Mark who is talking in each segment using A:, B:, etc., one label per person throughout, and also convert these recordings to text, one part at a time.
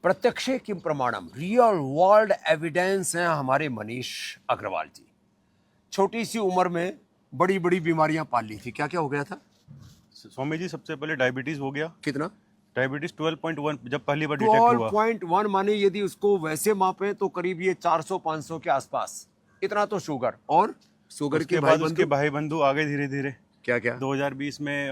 A: प्रत्यक्षे किम प्रमाणम, real world evidence है हमारे मनीष अग्रवाल जी। छोटी सी उम्र में बड़ी बड़ी बीमारियां पाल ली थी, क्या क्या हो गया था
B: स्वामी जी? सबसे पहले डायबिटीज हो गया।
A: कितना?
B: डायबिटीज 12.1 जब पहली बार डिटेक्ट हुआ।
A: 12.1 माने यदि उसको वैसे मापे तो करीब ये 400-500 के आसपास, इतना तो शुगर। और शुगर के
B: बाद उसके भाई बंधु आ गए धीरे धीरे।
A: क्या क्या?
B: 2020 में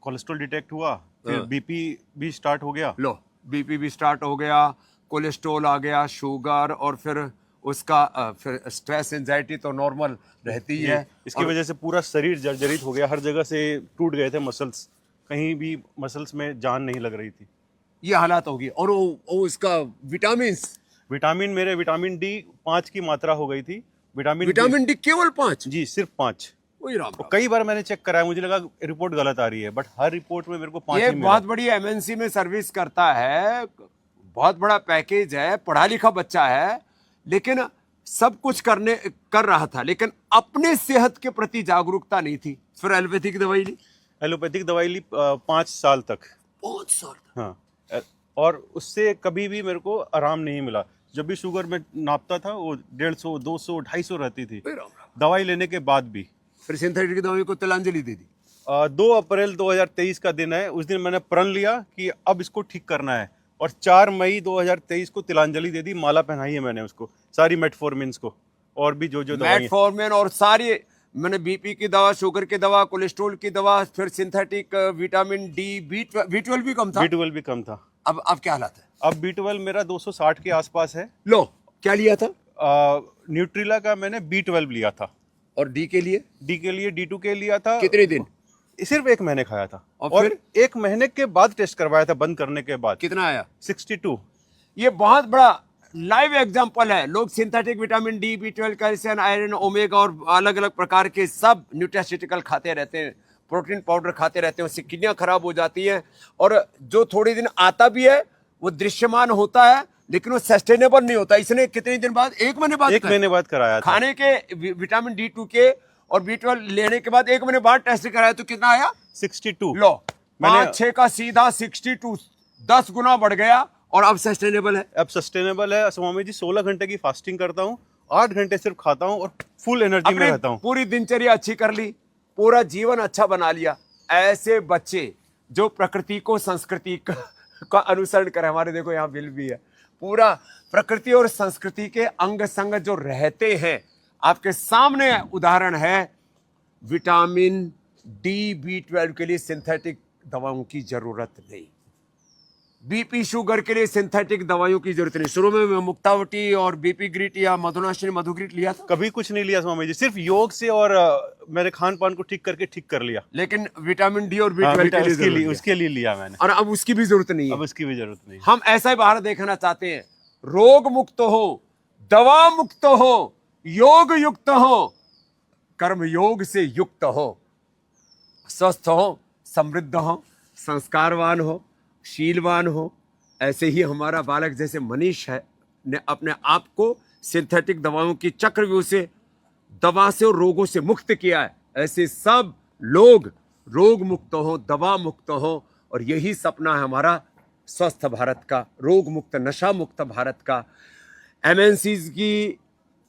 B: कोलेस्ट्रॉल डिटेक्ट हुआ, फिर बीपी भी स्टार्ट हो गया।
A: लो, बीपी भी स्टार्ट हो गया, कोलेस्ट्रॉल आ गया, शुगर, और फिर उसका फिर स्ट्रेस एंजाइटी तो नॉर्मल रहती ही है।
B: इसकी वजह से पूरा शरीर जर्जरित हो गया, हर जगह से टूट गए थे मसल्स, कहीं भी मसल्स में जान नहीं लग रही थी।
A: ये हालात होगी। और वो इसका
B: विटामिन मेरे विटामिन डी 5 की मात्रा हो गई थी।
A: विटामिन डी केवल 5?
B: जी, सिर्फ 5।
A: वही राम राम।
B: कई बार मैंने चेक कराया, मुझे लगा रिपोर्ट गलत आ रही है, बट हर रिपोर्ट में मेरे को 5
A: ये
B: ही मिला।
A: बहुत बड़ी एमएनसी में सर्विस करता है, बहुत बड़ा पैकेज है, पढ़ा लिखा बच्चा है, लेकिन सब कुछ कर रहा था, लेकिन अपने सेहत के प्रति जागरूकता नहीं थी। फिर एलोपैथिक दवाई ली।
B: एलोपैथिक दवाई ली 5 साल तक।
A: 5 साल?
B: हाँ, और उससे कभी भी मेरे को आराम नहीं मिला। जब भी शुगर में नापता था वो 150, 200, 250 रहती थी, दवाई लेने के बाद भी।
A: फिर सिंथेटिक की दवाई को तिलांजलि दे दी।
B: 2 अप्रैल 2023 का दिन है, उस दिन मैंने प्रण लिया कि अब इसको ठीक करना है, और 4 मई 2023 को तिलांजलि दे दी। माला पहनाई है मैंने उसको, सारी मेटफॉर्मिन को, और भी जो
A: मेटफॉर्मिन, और सारी मैंने बीपी की दवा, शुगर की दवा, कोलेस्ट्रॉल की दवा, फिर सिंथेटिक विटामिन डी, B12 भी कम था।
B: B12 भी कम था।
A: अब क्या हालत है?
B: अब B12 मेरा 260 के आसपास है।
A: लो, क्या लिया था?
B: न्यूट्रिला का मैंने B12 लिया था।
A: और डी के लिए
B: D2 के लिया था।
A: कितने दिन?
B: सिर्फ 1 महीने खाया था,
A: और
B: फिर
A: फिर
B: 1 महीने के बाद टेस्ट करवाया था बंद करने के बाद।
A: कितना आया?
B: 62।
A: ये बहुत बड़ा लाइव एग्जांपल है। लोग synthetic vitamin D, B12, calcium, iron, omega और अलग अलग प्रकार के सब न्यूट्रास्यूटिकल खाते रहते हैं, प्रोटीन पाउडर खाते रहते हैं, उससे किडनियां खराब हो जाती हैं। और जो थोड़े दिन आता भी है वो दृश्यमान होता है, लेकिन वो सस्टेनेबल नहीं होता। इसने कितने दिन बाद? 1 महीने बाद?
B: 1 महीने बाद कराया था।
A: खाने के विटामिन D2 के और B12 लेने के बाद 1 महीने बाद टेस्ट कराया तो कितना आया?
B: 62।
A: लो, 5-6 का सीधा 62, 10 गुना बढ़ गया। और अब सस्टेनेबल है?
B: अब सस्टेनेबल है स्वामी जी। 16 घंटे की फास्टिंग करता हूँ, 8 घंटे सिर्फ खाता हूँ, और फुल एनर्जी में रहता हूँ।
A: पूरी दिनचर्या अच्छी कर ली, पूरा जीवन अच्छा बना लिया। ऐसे बच्चे जो प्रकृति को, संस्कृति का अनुसरण करे, हमारे देखो यहाँ बिल भी है, पूरा प्रकृति और संस्कृति के अंग संग जो रहते हैं, आपके सामने उदाहरण है। विटामिन डी, B12 के लिए सिंथेटिक दवाओं की जरूरत नहीं, बीपी शुगर के लिए सिंथेटिक दवाइयों की जरूरत नहीं। शुरू में मैं मुक्तावटी और बीपी ग्रीट या मधुनाशिनी मधुग्रीट लिया था,
B: कभी कुछ नहीं लिया स्वामी जी, सिर्फ योग से और मेरे खान पान को ठीक करके ठीक कर लिया।
A: लेकिन विटामिन डी और B12
B: उसके लिए लिया मैंने,
A: और अब उसकी भी जरूरत नहीं है।
B: अब उसकी भी जरूरत नहीं।
A: हम ऐसा ही भारत देखना चाहते हैं, रोग मुक्त हो, दवा मुक्त हो, योग युक्त हो, कर्म योग से युक्त हो, स्वस्थ हो, समृद्ध हो, संस्कारवान हो, शीलवान हो। ऐसे ही हमारा बालक जैसे मनीष है ने अपने आप को सिंथेटिक दवाओं की चक्रव्यूह से, दवा से और रोगों से मुक्त किया है। ऐसे सब लोग रोग मुक्त हो, दवा मुक्त हो, और यही सपना है हमारा स्वस्थ भारत का, रोग मुक्त, नशा मुक्त भारत का। एमएनसीज की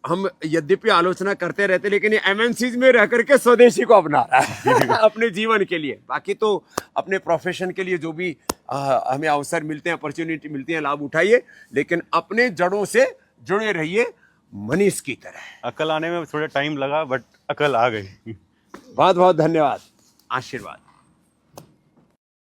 A: हम यद्यपि आलोचना करते रहते, लेकिन ये एमएनसीज में रह करके स्वदेशी को अपना रहा है अपने जीवन के लिए। बाकी तो अपने प्रोफेशन के लिए जो भी हमें अवसर मिलते हैं, अपॉर्चुनिटी मिलती है, लाभ उठाइए, लेकिन अपने जड़ों से जुड़े रहिए मनीष की तरह।
B: अकल आने में थोड़ा टाइम लगा, बट अकल आ गई।
A: बहुत बहुत धन्यवाद, आशीर्वाद।